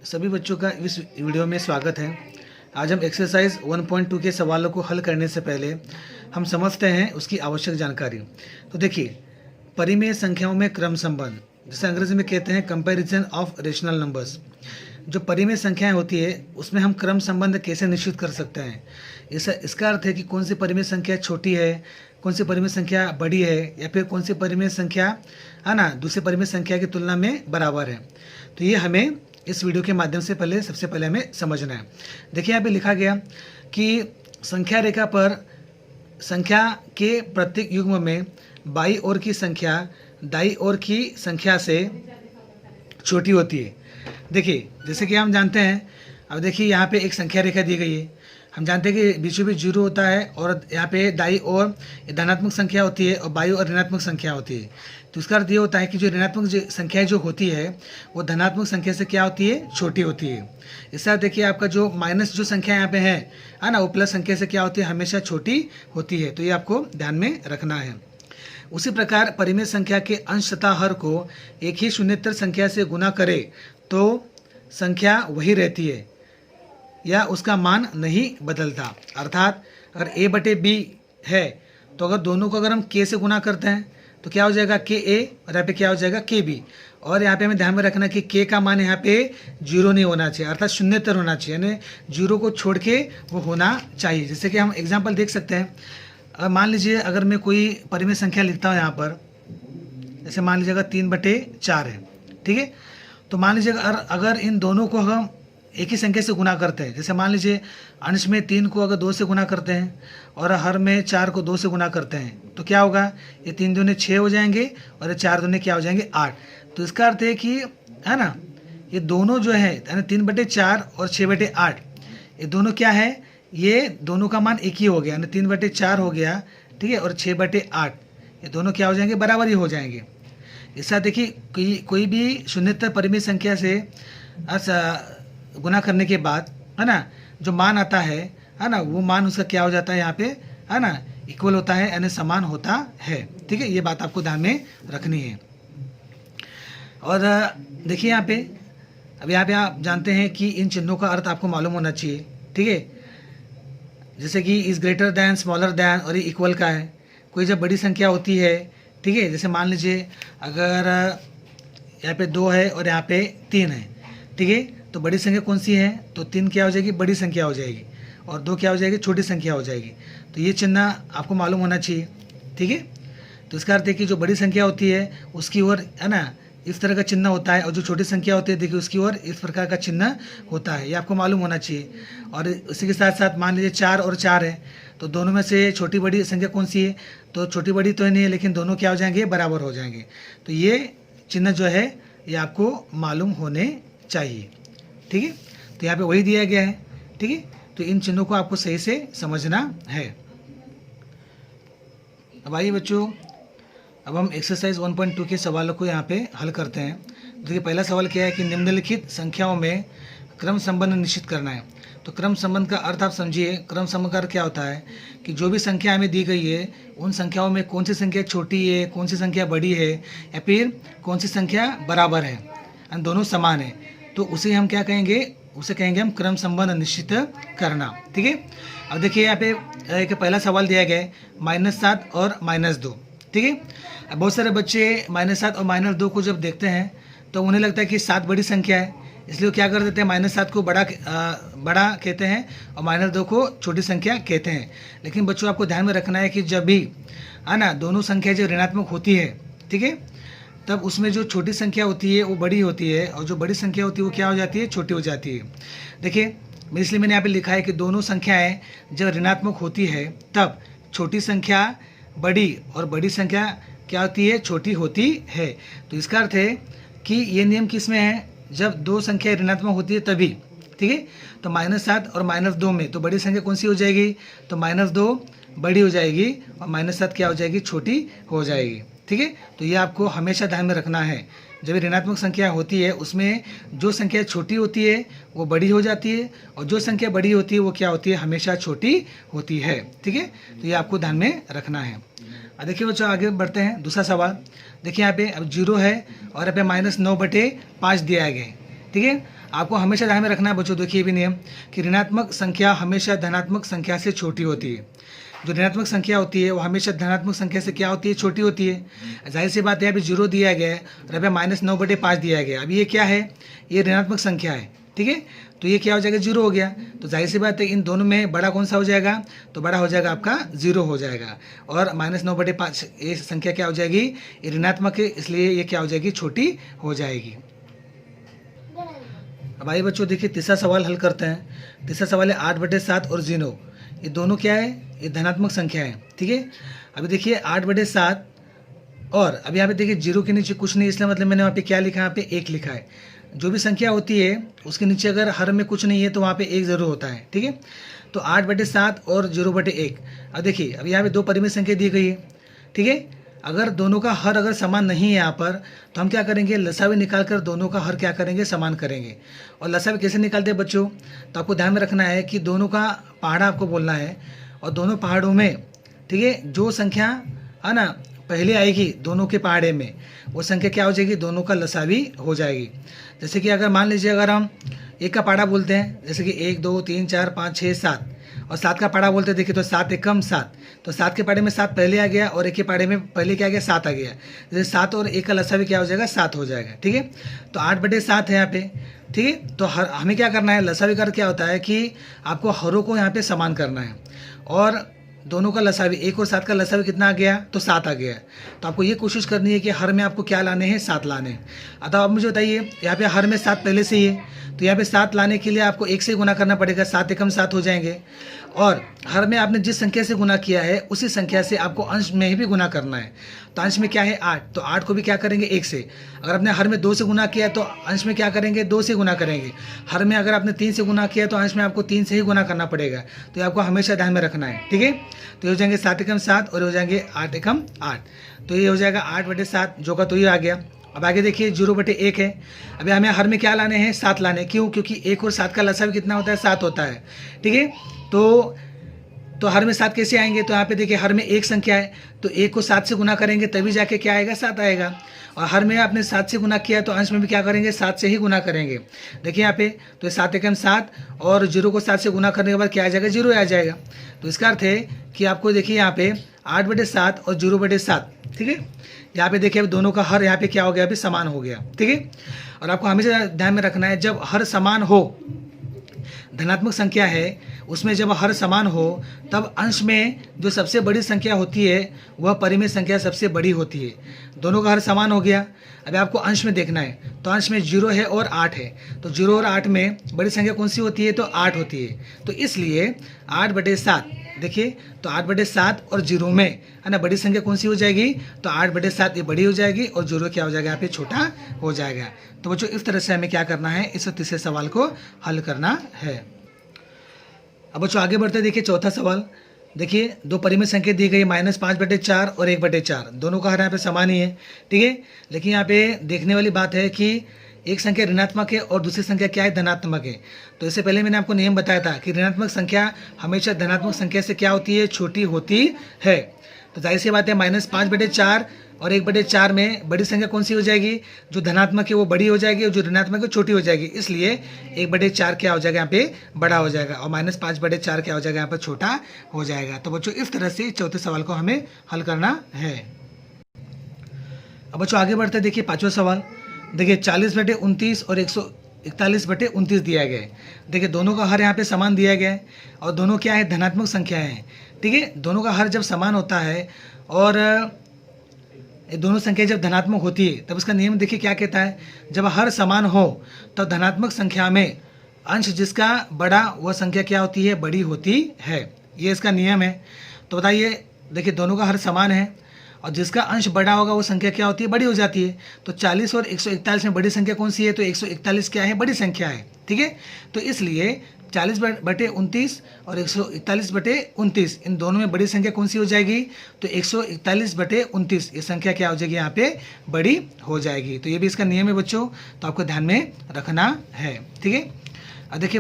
सभी बच्चों का इस वीडियो में स्वागत है। आज हम एक्सरसाइज 1.2 के सवालों को हल करने से पहले हम समझते हैं उसकी आवश्यक जानकारी। तो देखिए, परिमेय संख्याओं में क्रम संबंध, जिसे अंग्रेजी में कहते हैं कंपैरिजन ऑफ रेशनल नंबर्स। जो परिमेय संख्याएं होती है उसमें हम क्रम संबंध कैसे निश्चित कर सकते हैं। इसका अर्थ है कि कौन सी परिमेय संख्या छोटी है, कौन सी परिमेय संख्या बड़ी है, या फिर कौन सी परिमेय संख्या है ना दूसरी परिमेय संख्या की तुलना में बराबर है। तो ये हमें इस वीडियो के माध्यम से सबसे पहले हमें समझना है। देखिए यहाँ पे लिखा गया कि संख्या रेखा पर संख्या के प्रत्येक युग्म में बाईं ओर की संख्या दाईं ओर की संख्या से छोटी होती है। देखिए, जैसे कि हम जानते हैं, अब देखिए यहाँ पे एक संख्या रेखा दी गई है। हम जानते हैं कि बीचों बीच जीरो होता है और यहाँ पे दाईं ओर धनात्मक संख्या होती है और बाईं ओर ऋणात्मक संख्या होती है। तो इसका अर्थ ये होता है कि जो ऋणात्मक संख्याएं जो होती है वो धनात्मक संख्या से क्या होती है, छोटी होती है। इसके साथ देखिए आपका जो माइनस जो संख्या यहाँ पे है ना, वो प्लस संख्या से क्या होती है, हमेशा छोटी होती है। तो ये आपको ध्यान में रखना है। उसी प्रकार परिमेय संख्या के अंश तथा हर को एक ही शून्येतर संख्या से गुना करे तो संख्या वही रहती है या उसका मान नहीं बदलता। अर्थात अगर a बटे b है तो अगर दोनों को हम k से गुना करते हैं तो क्या हो जाएगा k a, और यहाँ पे क्या हो जाएगा k b। और यहाँ पे हमें ध्यान में रखना कि k का मान यहाँ पे जीरो नहीं होना चाहिए, अर्थात शून्यतर होना चाहिए, यानी जीरो को छोड़ के वो होना चाहिए। जैसे कि हम एग्जाम्पल देख सकते हैं। अगर मान लीजिए अगर मैं कोई परिमेय संख्या लिखता हूँ यहाँ पर, जैसे मान लीजिएगा 3/4 है, ठीक है। तो मान लीजिए अगर इन दोनों को हम एक ही संख्या से गुना करते हैं, जैसे मान लीजिए अंश में 3 को अगर 2 से गुना करते हैं और हर में 4 को 2 से गुना करते हैं तो क्या होगा, ये 3 दूने 6 हो जाएंगे और ये 4 दूने क्या हो जाएंगे, 8। तो इसका अर्थ है कि है ना, ये दोनों जो है यानी 3/4 और 6/8 ये दोनों क्या है, ये दोनों का मान एक ही हो गया, यानी 3/4 हो गया, ठीक है, और 6/8 ये दोनों क्या हो जाएंगे, बराबर ही हो जाएंगे। इस साथ देखिए कोई भी शून्यतर परिमेय संख्या से गुना करने के बाद है ना जो मान आता है ना, वो मान उसका क्या हो जाता है, यहाँ पे है ना इक्वल होता है, यानी समान होता है। ठीक है, ये बात आपको ध्यान में रखनी है। और देखिए यहाँ पे आप जानते हैं कि इन चिन्हों का अर्थ आपको मालूम होना चाहिए, ठीक है। जैसे कि is greater than, smaller than और ये इक्वल का है। कोई जब बड़ी संख्या होती है, ठीक है, जैसे मान लीजिए अगर यहाँ पे 2 है और यहाँ पे 3 है, ठीक है, तो बड़ी संख्या कौन सी है, तो 3 क्या हो जाएगी, बड़ी संख्या हो जाएगी, और 2 क्या हो जाएगी, छोटी संख्या हो जाएगी। तो ये चिन्ह आपको मालूम होना चाहिए, ठीक है। तो इसका अर्थ है कि जो बड़ी संख्या होती है उसकी ओर है ना इस तरह का चिन्ह होता है, और जो छोटी संख्या होती है देखिए उसकी ओर इस प्रकार का चिन्ह होता है। ये आपको मालूम होना चाहिए। और इसी के साथ साथ मान लीजिए 4 और 4 है, तो दोनों में से छोटी बड़ी संख्या कौन सी है, तो छोटी बड़ी तो नहीं है, लेकिन दोनों क्या हो जाएंगे, बराबर हो जाएंगे। तो ये चिन्ह जो है ये आपको मालूम होने चाहिए, ठीक है। तो यहाँ पे वही दिया गया है, ठीक है। तो इन चिन्हों को आपको सही से समझना है। अब आइए बच्चों, अब हम एक्सरसाइज 1.2 के सवालों को यहाँ पे हल करते हैं। देखिए पहला सवाल क्या है कि निम्नलिखित संख्याओं में क्रम संबंध निश्चित करना है। तो क्रम संबंध का अर्थ आप समझिए। क्रम संबंध का अर्थ क्या होता है कि जो भी संख्या हमें दी गई है उन संख्याओं में कौन सी संख्या छोटी है, कौन सी संख्या बड़ी है, या फिर कौन सी संख्या बराबर है, दोनों समान है, तो उसे हम क्या कहेंगे, उसे कहेंगे हम क्रम संबंध निश्चित करना, ठीक है। अब देखिए यहाँ पे एक पहला सवाल दिया गया है -7 और -2, ठीक है। अब बहुत सारे बच्चे -7 और -2 को जब देखते हैं तो उन्हें लगता है कि 7 बड़ी संख्या है, इसलिए वो क्या कर देते हैं, -7 को बड़ा कहते हैं और -2 को छोटी संख्या कहते हैं। लेकिन बच्चों आपको ध्यान में रखना है कि जब भी है ना दोनों संख्या जब ऋणात्मक होती है, ठीक है, तब उसमें जो छोटी संख्या होती है वो बड़ी होती है और जो बड़ी संख्या होती है वो क्या हो जाती है, छोटी हो जाती है। देखिए इसलिए मैंने यहाँ पे लिखा है कि दोनों संख्याएं जब ऋणात्मक होती है तब छोटी संख्या बड़ी और बड़ी संख्या क्या होती है, छोटी होती है। तो इसका अर्थ है कि ये नियम किस में है, जब दो संख्या ऋणात्मक होती है तभी, ठीक है। तो -7 और -2 में तो बड़ी संख्या कौन सी हो जाएगी, तो -2 बड़ी हो जाएगी और -7 क्या हो जाएगी, छोटी हो जाएगी, ठीक है। तो ये आपको हमेशा ध्यान में रखना है। जब ऋणात्मक संख्या होती है उसमें जो संख्या छोटी होती है वो बड़ी हो जाती है और जो संख्या बड़ी होती है वो क्या होती है, हमेशा छोटी होती है, ठीक है। तो ये आपको ध्यान में रखना है। अब देखिए बच्चों आगे बढ़ते हैं। दूसरा सवाल देखिए यहाँ पे अब 0 है और यहाँ पे -9/5 दिया गया है, ठीक है। आपको हमेशा ध्यान में रखना है बच्चों, देखिए ये भी नियम कि ऋणात्मक संख्या हमेशा धनात्मक संख्या से छोटी होती है। जो ऋणात्मक संख्या होती है वो हमेशा धनात्मक संख्या से क्या होती है, छोटी होती है। जाहिर सी बात है, यहाँ पे 0 दिया गया है और यहाँ पे -9/5 दिया गया। अब ये क्या है, ये ऋणात्मक संख्या है, ठीक है। तो ये क्या हो जाएगा, 0 हो गया। तो जाहिर सी बात है इन दोनों में बड़ा कौन सा हो जाएगा, तो बड़ा हो जाएगा आपका 0 हो जाएगा। और -9/5 ये संख्या क्या हो जाएगी, ये ऋणात्मक है, इसलिए ये क्या हो जाएगी, छोटी हो जाएगी। अब आइए बच्चों देखिए तीसरा सवाल हल करते हैं। तीसरा सवाल है 8/7 और 0, ये दोनों क्या है, ये धनात्मक संख्या है, ठीक है। अभी देखिए 8/7 और अभी यहाँ पे देखिए 0 के नीचे कुछ नहीं, इसलिए मतलब मैंने वहाँ पे क्या लिखा है, यहाँ पे 1 लिखा है। जो भी संख्या होती है उसके नीचे अगर हर में कुछ नहीं है तो वहाँ पे 1 जरूर होता है, ठीक है। तो 8/7 और 0/1। अब देखिए अब यहाँ पे दो परिमेय संख्या दी गई है, ठीक है। अगर दोनों का हर अगर समान नहीं है यहाँ पर, तो हम क्या करेंगे, लसावी निकाल कर दोनों का हर क्या करेंगे, समान करेंगे। और लसावी कैसे निकालते हैं बच्चों, तो आपको ध्यान में रखना है कि दोनों का पहाड़ा आपको बोलना है और दोनों पहाड़ों में, ठीक है, जो संख्या है ना पहले आएगी दोनों के पहाड़े में, वो संख्या क्या हो जाएगी, दोनों का लसावी हो जाएगी। जैसे कि अगर मान लीजिए अगर हम 1 का पहाड़ा बोलते हैं, जैसे कि 1 2 3 4 5 6 7, और 7 का पहाड़ा बोलते हैं, देखिए तो 7 एकम 7, तो 7 के पहाड़े में 7 पहले आ गया और 1 के पहाड़े में पहले क्या आ गया, 7 आ गया। जैसे 7 और 1 का लसावी क्या हो जाएगा, 7 हो जाएगा, ठीक है। तो 8/7 है यहाँ पे, ठीक है। तो हमें क्या करना है, लसावी कर क्या होता है कि आपको हरों को यहाँ पे समान करना है और दोनों का लसावी 1 और 7 का लसावी कितना आ गया, तो 7 आ गया। तो आपको ये कोशिश करनी है कि हर में आपको क्या लाने हैं, 7 लाने हैं। अतः आप मुझे बताइए, यहाँ पे हर में 7 पहले से ही है, तो यहाँ पे 7 लाने के लिए आपको 1 से गुना करना पड़ेगा, 7 एकम 7 हो जाएंगे। और हर में आपने जिस संख्या से गुना किया है उसी संख्या से आपको अंश में भी गुना करना है। तो अंश में क्या है 8, तो 8 को भी क्या करेंगे 1 से। अगर आपने हर में 2 से गुना किया तो अंश में क्या करेंगे, 2 से गुना करेंगे। हर में अगर आपने 3 से गुना किया तो अंश में आपको 3 से ही गुना करना पड़ेगा। तो ये आपको हमेशा ध्यान में रखना है, ठीक है। तो ये हो जाएंगे 7 एकम 7 और हो जाएंगे 8 एकम 8। तो ये हो जाएगा 8/7 जो का तो ये आ गया। अब आगे देखिए 0/1 है। अभी हमें हर में क्या लाने हैं, 7 लाने। क्यों, क्योंकि 1 और 7 का लसावी कितना होता है, 7 होता है, ठीक है। तो हर में 7 कैसे आएंगे, तो यहाँ पे देखिए हर में एक संख्या है, तो 1 को 7 से गुना करेंगे तभी जाके क्या आएगा, 7 आएगा। और हर में आपने 7 से गुना किया तो अंश में भी क्या करेंगे, 7 से ही गुना करेंगे। देखिए यहाँ पे तो 7 एकम 7 और 0 को 7 से गुना करने के बाद क्या आ जाएगा, 0 आ जाएगा। तो इसका अर्थ है कि आपको देखिए यहाँ पे 8/7 और 0/7, ठीक है। यहाँ पे देखिए अब दोनों का हर यहाँ पे क्या हो गया, अभी समान हो गया, ठीक है। और आपको हमेशा ध्यान में रखना है, जब हर समान हो, धनात्मक संख्या है उसमें जब हर समान हो, तब अंश में जो सबसे बड़ी संख्या होती है वह परिमेय संख्या सबसे बड़ी होती है। दोनों का हर समान हो गया। अभी आपको अंश में देखना है, तो अंश में 0 है और 8 है, तो 0 और 8 में बड़ी संख्या कौन सी होती है, तो 8 होती है। तो इसलिए 8/7, देखिए तो 8/7 और 0 में है ना बड़ी संख्या कौन सी हो जाएगी, तो 8/7 ये बड़ी हो जाएगी और 0 क्या हो जाएगा, यहाँ पे छोटा हो जाएगा। तो बच्चों इस तरह से हमें क्या करना है, इस तीसरे सवाल को हल करना है। अब बच्चों आगे बढ़ते देखिए चौथा सवाल। देखिए दो परिमेय संख्या दी गई, -5/4 और 1/4, दोनों का हर यहाँ पे समान ही है, ठीक है। लेकिन यहाँ पे देखने वाली बात है कि एक संख्या ऋणात्मक है और दूसरी संख्या क्या है, धनात्मक है। तो इससे पहले मैंने आपको नियम बताया था कि ऋणात्मक संख्या हमेशा धनात्मक संख्या से क्या होती है, छोटी होती है। तो जाहिर सी बात है -5/4 और 1/4 में बड़ी संख्या कौन सी हो जाएगी, जो धनात्मक है वो बड़ी हो जाएगी और जो ऋणात्मक है छोटी हो जाएगी। इसलिए 1/4 क्या हो जाएगा, यहाँ पे बड़ा हो जाएगा और -5/4 क्या हो जाएगा, यहाँ पर छोटा हो जाएगा। तो बच्चों इस तरह से चौथे सवाल को हमें हल करना है। अब बच्चों आगे बढ़ते देखिए पांचवा सवाल। देखिए 40/29 और 141/29 दिया गया है। देखिए दोनों का हर यहाँ पे समान दिया गया है और दोनों क्या है, धनात्मक संख्या है, ठीक है। दोनों का हर जब समान होता है और दोनों संख्या जब धनात्मक होती है तब उसका नियम देखिए क्या कहता है, जब हर समान हो तो धनात्मक संख्या में अंश जिसका बड़ा वह संख्या क्या होती है, बड़ी होती है। ये इसका नियम है। तो बताइए देखिए दोनों का हर समान है और जिसका अंश बड़ा होगा वो संख्या क्या होती है, बड़ी हो जाती है। तो 40 और 141 में बड़ी संख्या कौन सी है, तो 141 क्या है, बड़ी संख्या है, ठीक है। तो इसलिए 40/29 और 141/29 इन दोनों में बड़ी संख्या कौन सी हो जाएगी, तो 141/29 ये संख्या क्या हो जाएगी, यहाँ पे बड़ी हो जाएगी। तो ये भी इसका नियम है बच्चों, तो आपको ध्यान में रखना है, ठीक है। अब देखिए